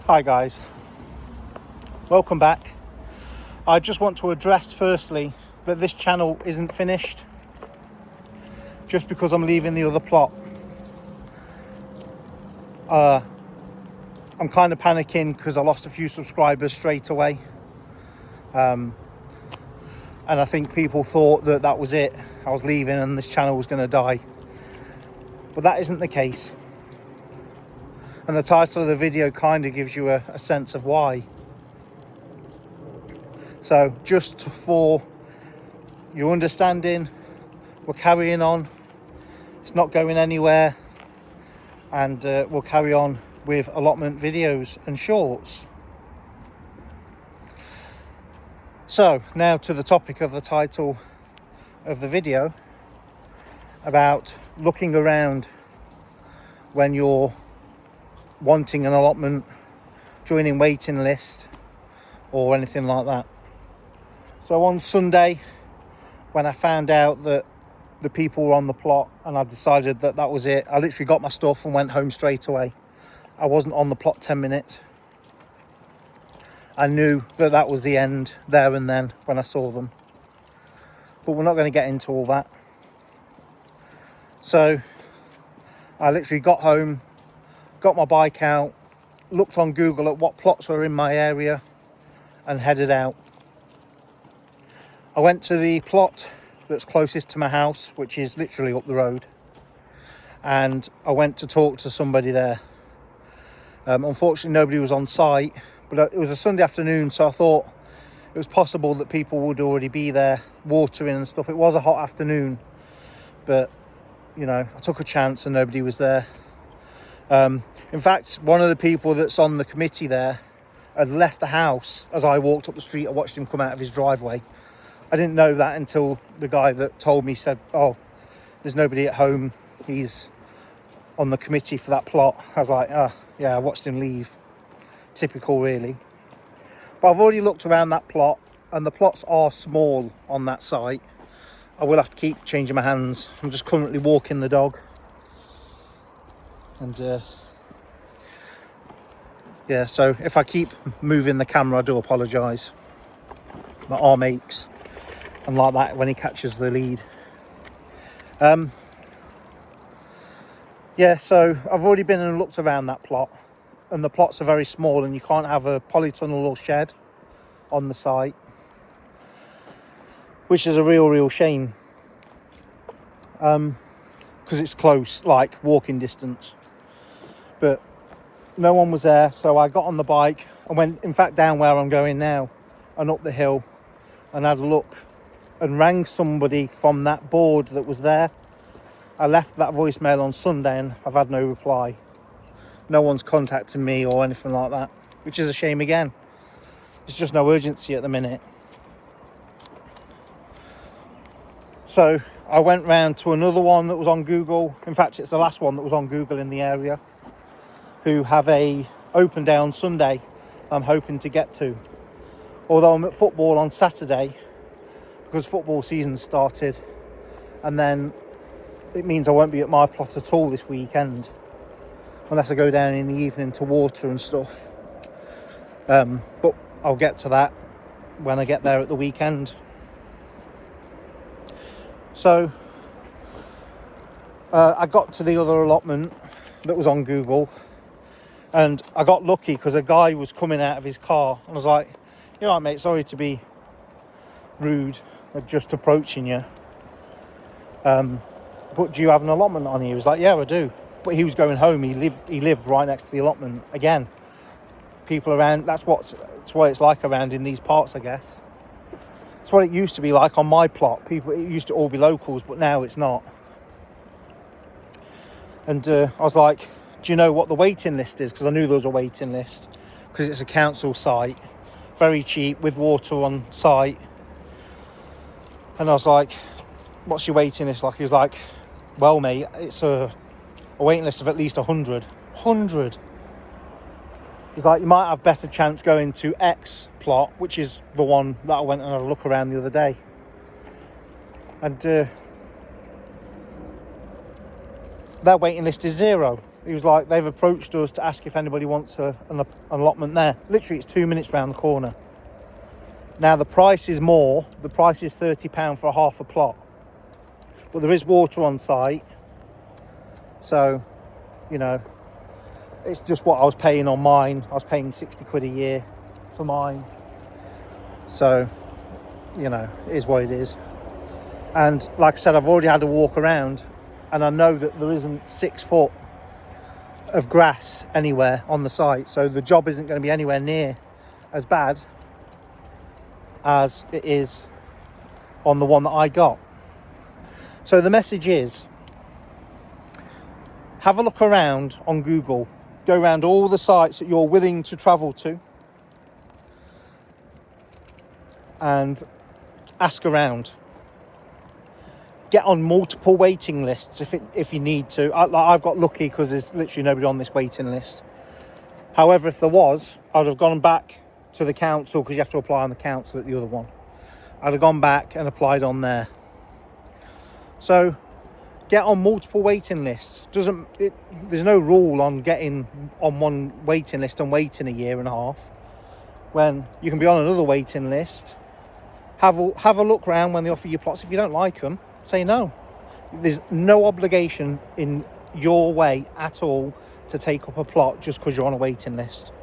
Hi guys, welcome back. I just want to address firstly that this channel isn't finished just because I'm leaving the other plot. I'm kind of panicking because I lost a few subscribers straight away, and I think people thought that that was it, I was leaving and this channel was going to die, but that isn't the case. And the title of the video kind of gives you a sense of why. So just for your understanding, we're carrying on. It's not going anywhere, and we'll carry on with allotment videos and shorts. So now to the topic of the title of the video, about looking around when you're wanting an allotment, joining waiting list or anything like that. So on Sunday, when I found out that the people were on the plot and I decided that that was it, I literally got my stuff and went home straight away. I wasn't on the plot 10 minutes. I knew that that was the end there and then when I saw them. But we're not going to get into all that. So I literally got home, got my bike out, looked on Google at what plots were in my area and headed out. I went to the plot that's closest to my house, which is literally up the road, and I went to talk to somebody there. Unfortunately nobody was on site, but it was a Sunday afternoon, so I thought it was possible that people would already be there watering and stuff. It was a hot afternoon, but you know, I took a chance and nobody was there. In fact, one of the people that's on the committee there had left the house as I walked up the street. I watched him come out of his driveway. I didn't know that until the guy that told me said, "Oh, there's nobody at home, he's on the committee for that plot." I was like, "Oh yeah," I watched him leave. Typical really. But I've already looked around that plot and the plots are small on that site. I will have to keep changing my hands. I'm just currently walking the dog. And yeah, so if I keep moving the camera, I do apologise. My arm aches and like that when he catches the lead. Yeah, so I've already been and looked around that plot, and the plots are very small and you can't have a polytunnel or shed on the site, which is a real shame, because it's close, like walking distance. But no one was there, so I got on the bike and went, in fact, down where I'm going now and up the hill, and had a look and rang somebody from that board that was there. I left that voicemail on Sunday and I've had no reply. No one's contacted me or anything like that, which is a shame again. There's just no urgency at the minute. So I went round to another one that was on Google. In fact, it's the last one that was on Google in the area, who have a open day on Sunday I'm hoping to get to. Although I'm at football on Saturday because football season started, and then it means I won't be at my plot at all this weekend unless I go down in the evening to water and stuff. But I'll get to that when I get there at the weekend. So I got to the other allotment that was on Google, and I got lucky because a guy was coming out of his car and I was like, "You all right, mate, sorry to be rude, just approaching you, but do you have an allotment on here?" He was like, "Yeah, I do." But he was going home. He lived right next to the allotment. Again, people around, that's what it's like around in these parts, I guess. It's what it used to be like on my plot. People, it used to all be locals, but now it's not. And I was like, "Do you know what the waiting list is?" Because I knew there was a waiting list, because it's a council site, very cheap, with water on site. And I was like, "What's your waiting list like?" He was like, "Well, mate, it's a waiting list of at least 100. 100. He's like, "You might have better chance going to X plot," which is the one that I went and had a look around the other day. And their waiting list is 0. He was like, they've approached us to ask if anybody wants an allotment there. Literally, it's 2 minutes round the corner. Now, the price is more. The price is £30 for a half a plot. But there is water on site. So, you know, it's just what I was paying on mine. I was paying 60 quid a year for mine. So, you know, it is what it is. And like I said, I've already had a walk around, and I know that there isn't 6 foot of grass anywhere on the site. So the job isn't going to be anywhere near as bad as it is on the one that I got. So the message is, have a look around on Google. Go around all the sites that you're willing to travel to and ask around. Get on multiple waiting lists if you need to. I've got lucky because there's literally nobody on this waiting list. However, if there was, I'd have gone back to the council, because you have to apply on the council at the other one. I'd have gone back and applied on there. So get on multiple waiting lists. There's no rule on getting on one waiting list and waiting a year and a half, when you can be on another waiting list. Have a look around when they offer you plots. If you don't like them, say no. There's no obligation in your way at all to take up a plot just because you're on a waiting list.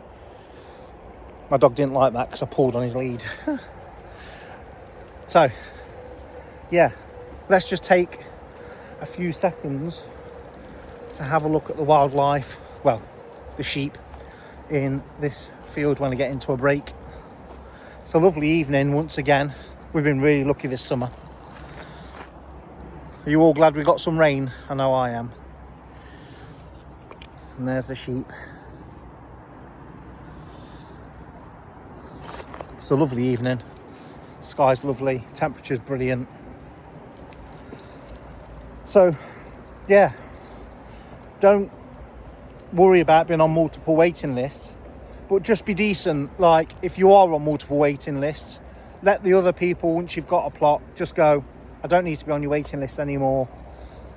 My dog didn't like that because I pulled on his lead. So, yeah, let's just take a few seconds to have a look at the wildlife, well, the sheep in this field when I get into a break. It's a lovely evening once again. We've been really lucky this summer. Are you all glad we got some rain? I know I am. And there's the sheep. It's a lovely evening. Sky's lovely, temperature's brilliant. So, yeah, don't worry about being on multiple waiting lists, but just be decent. Like, if you are on multiple waiting lists, let the other people, once you've got a plot, just go, I don't need to be on your waiting list anymore.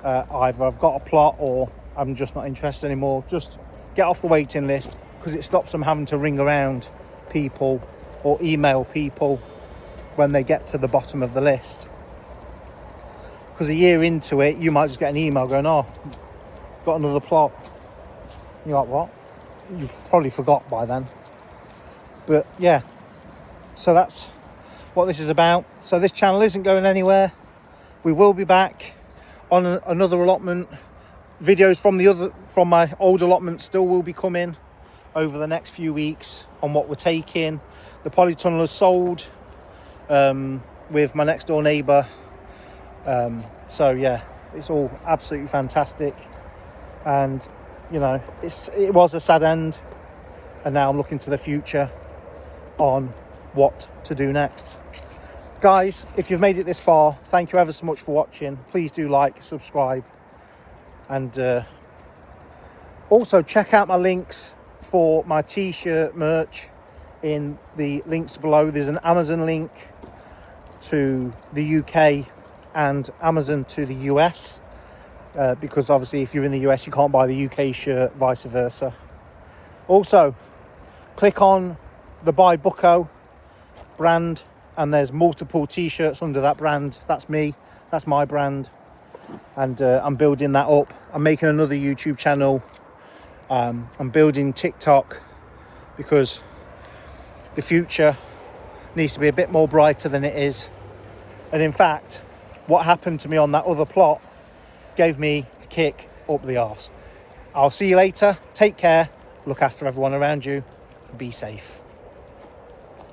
Either I've got a plot or I'm just not interested anymore. Just get off the waiting list, because it stops them having to ring around people or email people when they get to the bottom of the list. Because a year into it, you might just get an email going, oh, got another plot. And you're like, what? You've probably forgot by then. But yeah, so that's what this is about. So this channel isn't going anywhere. We will be back on another allotment. Videos from my old allotment still will be coming over the next few weeks on what we're taking. The polytunnel is sold with my next door neighbour. So yeah, it's all absolutely fantastic. And you know, it was a sad end, and now I'm looking to the future on what to do next. Guys, if you've made it this far, thank you ever so much for watching. Please do like, subscribe, and also check out my links for my t-shirt merch in the links below. There's an Amazon link to the UK and Amazon to the US, because obviously if you're in the US you can't buy the UK shirt, vice versa. Also, click on the Buy Bucko brand, and there's multiple t-shirts under that brand. That's me, that's my brand, and I'm building that up. I'm making another YouTube channel. I'm building TikTok, because the future needs to be a bit more brighter than it is. And in fact, what happened to me on that other plot gave me a kick up the arse. I'll see you later. Take care. Look after everyone around you. And be safe.